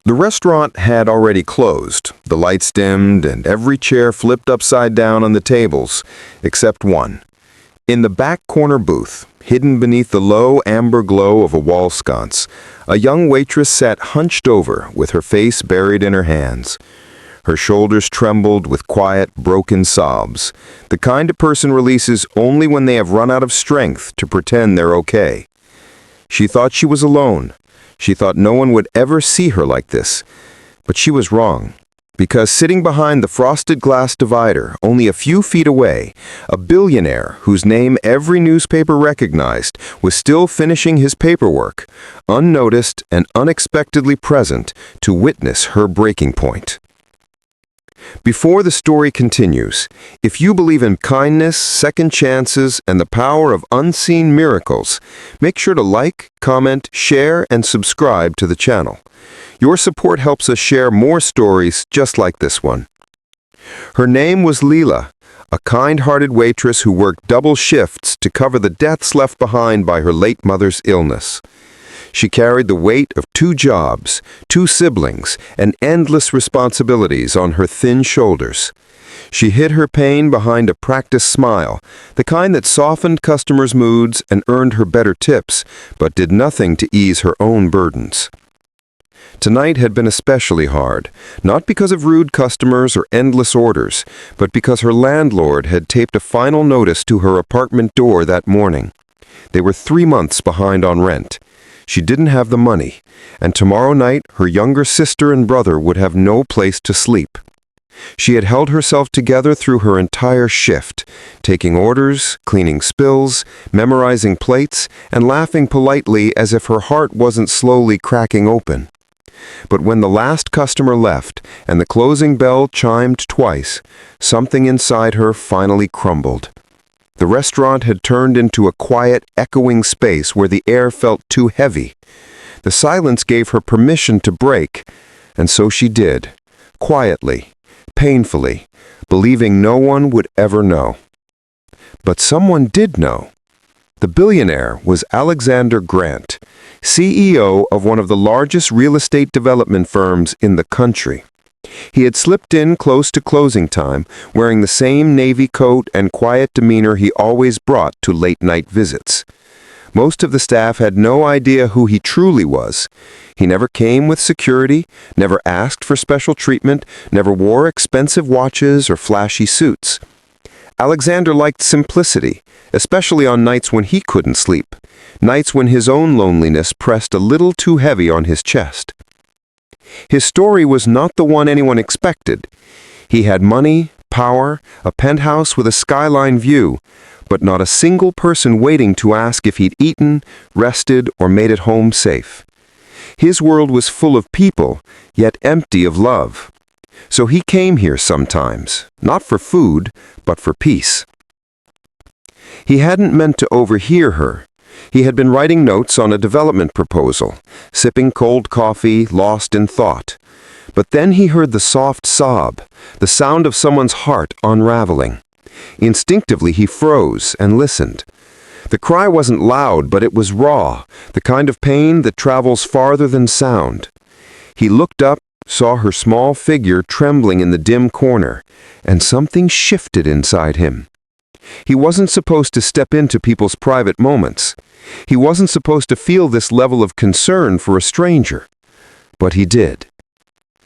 The restaurant had already closed, the lights dimmed, and every chair flipped upside down on the tables, except one. In the back corner booth, hidden beneath the low amber glow of a wall sconce, a young waitress sat hunched over with her face buried in her hands. Her shoulders trembled with quiet, broken sobs, the kind a person releases only when they have run out of strength to pretend they're okay. She thought she was alone. She thought no one would ever see her like this. But she was wrong. Because sitting behind the frosted glass divider, only a few feet away, a billionaire whose name every newspaper recognized was still finishing his paperwork, unnoticed and unexpectedly present to witness her breaking point. Before the story continues, if you believe in kindness, second chances, and the power of unseen miracles, make sure to like, comment, share, and subscribe to the channel. Your support helps us share more stories just like this one. Her name was Leela, a kind-hearted waitress who worked double shifts to cover the deaths left behind by her late mother's illness. She carried the weight of 2 jobs, 2 siblings, and endless responsibilities on her thin shoulders. She hid her pain behind a practiced smile, the kind that softened customers' moods and earned her better tips, but did nothing to ease her own burdens. Tonight had been especially hard, not because of rude customers or endless orders, but because her landlord had taped a final notice to her apartment door that morning. They were 3 months behind on rent. She didn't have the money, and tomorrow night her younger sister and brother would have no place to sleep. She had held herself together through her entire shift, taking orders, cleaning spills, memorizing plates, and laughing politely as if her heart wasn't slowly cracking open. But when the last customer left and the closing bell chimed twice, something inside her finally crumbled. The restaurant had turned into a quiet, echoing space where the air felt too heavy. The silence gave her permission to break, and so she did, quietly, painfully, believing no one would ever know. But someone did know. The billionaire was Alexander Grant, CEO of one of the largest real estate development firms in the country. He had slipped in close to closing time, wearing the same navy coat and quiet demeanor he always brought to late-night visits. Most of the staff had no idea who he truly was. He never came with security, never asked for special treatment, never wore expensive watches or flashy suits. Alexander liked simplicity, especially on nights when he couldn't sleep, nights when his own loneliness pressed a little too heavy on his chest. His story was not the one anyone expected. He had money, power, a penthouse with a skyline view, but not a single person waiting to ask if he'd eaten, rested, or made it home safe. His world was full of people, yet empty of love. So he came here sometimes, not for food, but for peace. He hadn't meant to overhear her. He had been writing notes on a development proposal, sipping cold coffee, lost in thought. But then he heard the soft sob, the sound of someone's heart unraveling. Instinctively he froze and listened. The cry wasn't loud, but it was raw, the kind of pain that travels farther than sound. He looked up, saw her small figure trembling in the dim corner, and something shifted inside him. He wasn't supposed to step into people's private moments. He wasn't supposed to feel this level of concern for a stranger. But he did.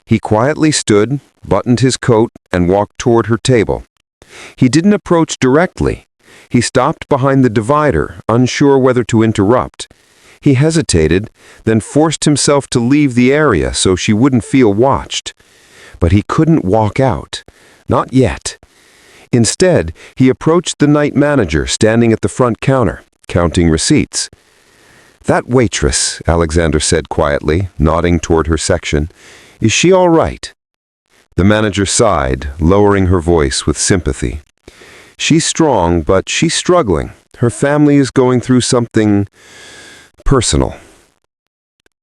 He quietly stood, buttoned his coat, and walked toward her table. He didn't approach directly. He stopped behind the divider, unsure whether to interrupt. He hesitated, then forced himself to leave the area so she wouldn't feel watched. But he couldn't walk out. Not yet. Instead, he approached the night manager standing at the front counter, counting receipts. "That waitress," Alexander said quietly, nodding toward her section, "is she all right?" The manager sighed, lowering her voice with sympathy. "She's strong, but she's struggling. Her family is going through something personal."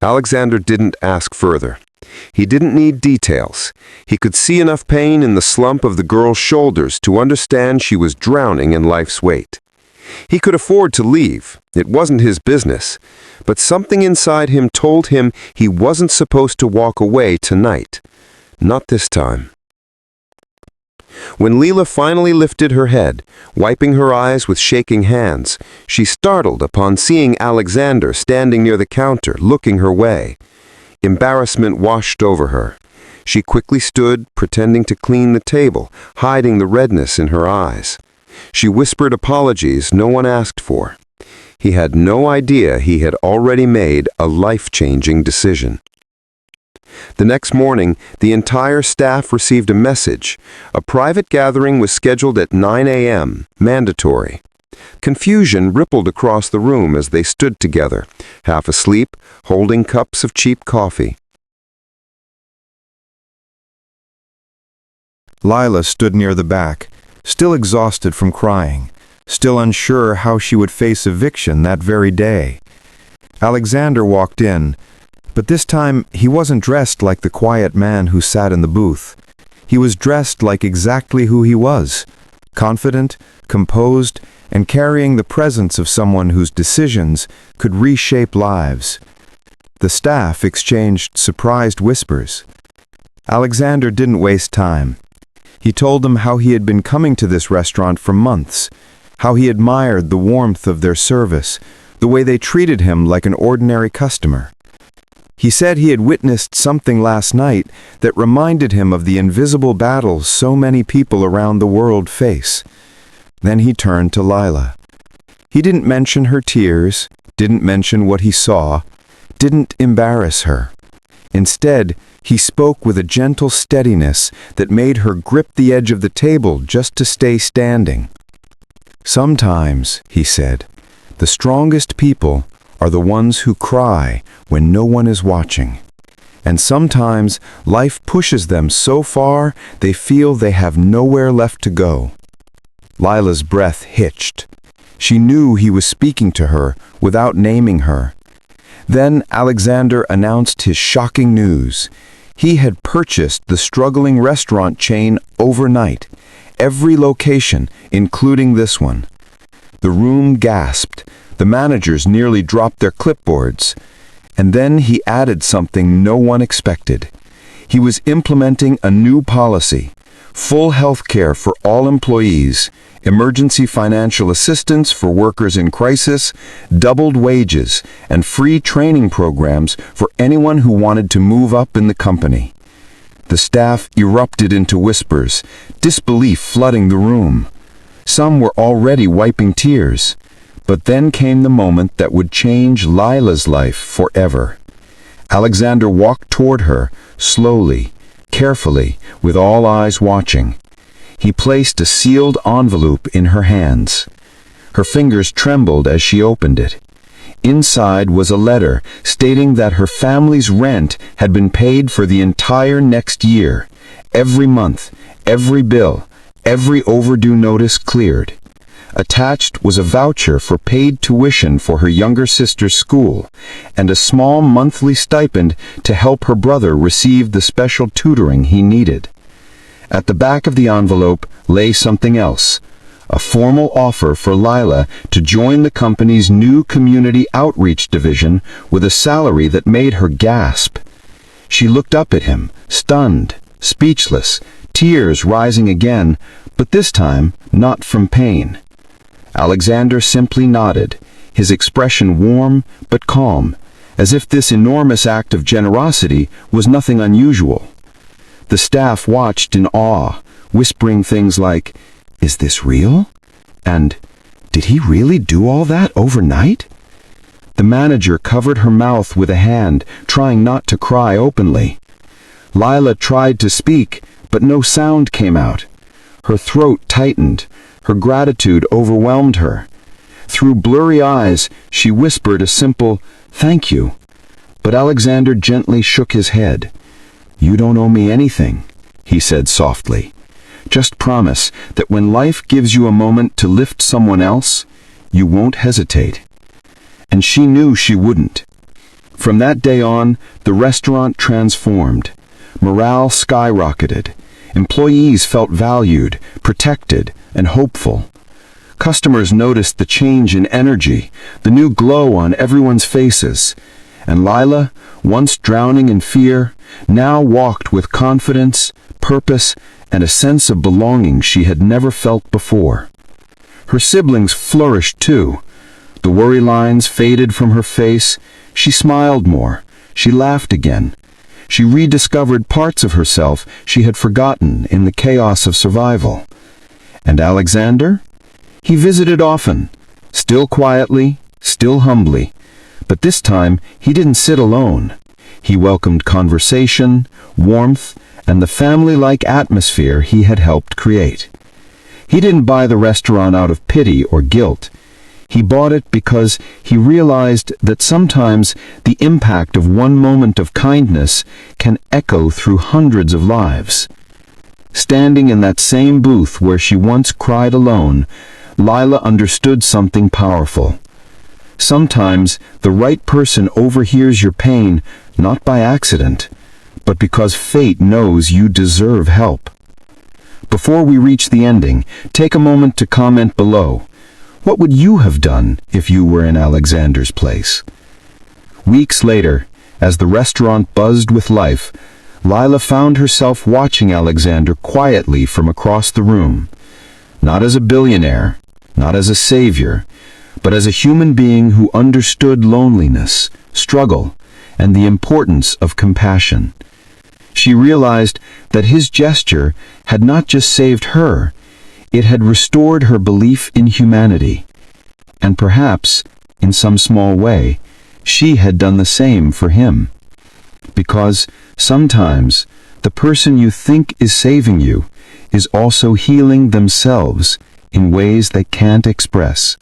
Alexander didn't ask further. He didn't need details. He could see enough pain in the slump of the girl's shoulders to understand she was drowning in life's weight. He could afford to leave. It wasn't his business. But something inside him told him he wasn't supposed to walk away tonight. Not this time. When Leela finally lifted her head, wiping her eyes with shaking hands, she startled upon seeing Alexander standing near the counter, looking her way. Embarrassment washed over her. She quickly stood, pretending to clean the table, hiding the redness in her eyes. She whispered apologies no one asked for. He had no idea he had already made a life-changing decision. The next morning, the entire staff received a message. A private gathering was scheduled at 9 a.m., mandatory. Confusion rippled across the room as they stood together, half asleep, holding cups of cheap coffee. Lila stood near the back, still exhausted from crying, still unsure how she would face eviction that very day. Alexander walked in, but this time he wasn't dressed like the quiet man who sat in the booth. He was dressed like exactly who he was, confident, composed, and carrying the presence of someone whose decisions could reshape lives. The staff exchanged surprised whispers. Alexander didn't waste time. He told them how he had been coming to this restaurant for months, how he admired the warmth of their service, the way they treated him like an ordinary customer. He said he had witnessed something last night that reminded him of the invisible battles so many people around the world face. Then he turned to Lila. He didn't mention her tears, didn't mention what he saw, didn't embarrass her. Instead, he spoke with a gentle steadiness that made her grip the edge of the table just to stay standing. Sometimes, he said, the strongest people are the ones who cry when no one is watching. And sometimes life pushes them so far they feel they have nowhere left to go. Lila's breath hitched. She knew he was speaking to her without naming her. Then Alexander announced his shocking news. He had purchased the struggling restaurant chain overnight, every location, including this one. The room gasped. The managers nearly dropped their clipboards. And then he added something no one expected. He was implementing a new policy: full health care for all employees, emergency financial assistance for workers in crisis, doubled wages, and free training programs for anyone who wanted to move up in the company. The staff erupted into whispers, disbelief flooding the room. Some were already wiping tears. But then came the moment that would change Lila's life forever. Alexander walked toward her, slowly, carefully, with all eyes watching. He placed a sealed envelope in her hands. Her fingers trembled as she opened it. Inside was a letter stating that her family's rent had been paid for the entire next year. Every month, every bill, every overdue notice cleared. Attached was a voucher for paid tuition for her younger sister's school, and a small monthly stipend to help her brother receive the special tutoring he needed. At the back of the envelope lay something else, a formal offer for Lila to join the company's new community outreach division with a salary that made her gasp. She looked up at him, stunned, speechless, tears rising again, but this time not from pain. Alexander simply nodded, his expression warm but calm, as if this enormous act of generosity was nothing unusual. The staff watched in awe, whispering things like, "Is this real?" and "Did he really do all that overnight?" The manager covered her mouth with a hand, trying not to cry openly. Lila tried to speak, but no sound came out. Her throat tightened. Her gratitude overwhelmed her. Through blurry eyes, she whispered a simple, "Thank you." But Alexander gently shook his head. "You don't owe me anything," he said softly. "Just promise that when life gives you a moment to lift someone else, you won't hesitate." And she knew she wouldn't. From that day on, the restaurant transformed. Morale skyrocketed. Employees felt valued, protected, and hopeful. Customers noticed the change in energy, the new glow on everyone's faces. And Lila, once drowning in fear, now walked with confidence, purpose, and a sense of belonging she had never felt before. Her siblings flourished too. The worry lines faded from her face. She smiled more. She laughed again. She rediscovered parts of herself she had forgotten in the chaos of survival. And Alexander? He visited often, still quietly, still humbly. But this time, he didn't sit alone. He welcomed conversation, warmth, and the family-like atmosphere he had helped create. He didn't buy the restaurant out of pity or guilt. He bought it because he realized that sometimes the impact of one moment of kindness can echo through hundreds of lives. Standing in that same booth where she once cried alone, Lila understood something powerful. Sometimes the right person overhears your pain not by accident, but because fate knows you deserve help. Before we reach the ending, take a moment to comment below. What would you have done if you were in Alexander's place? Weeks later, as the restaurant buzzed with life, Lila found herself watching Alexander quietly from across the room. Not as a billionaire, not as a savior, but as a human being who understood loneliness, struggle, and the importance of compassion. She realized that his gesture had not just saved her, it had restored her belief in humanity. And perhaps, in some small way, she had done the same for him. Because sometimes the person you think is saving you is also healing themselves in ways they can't express.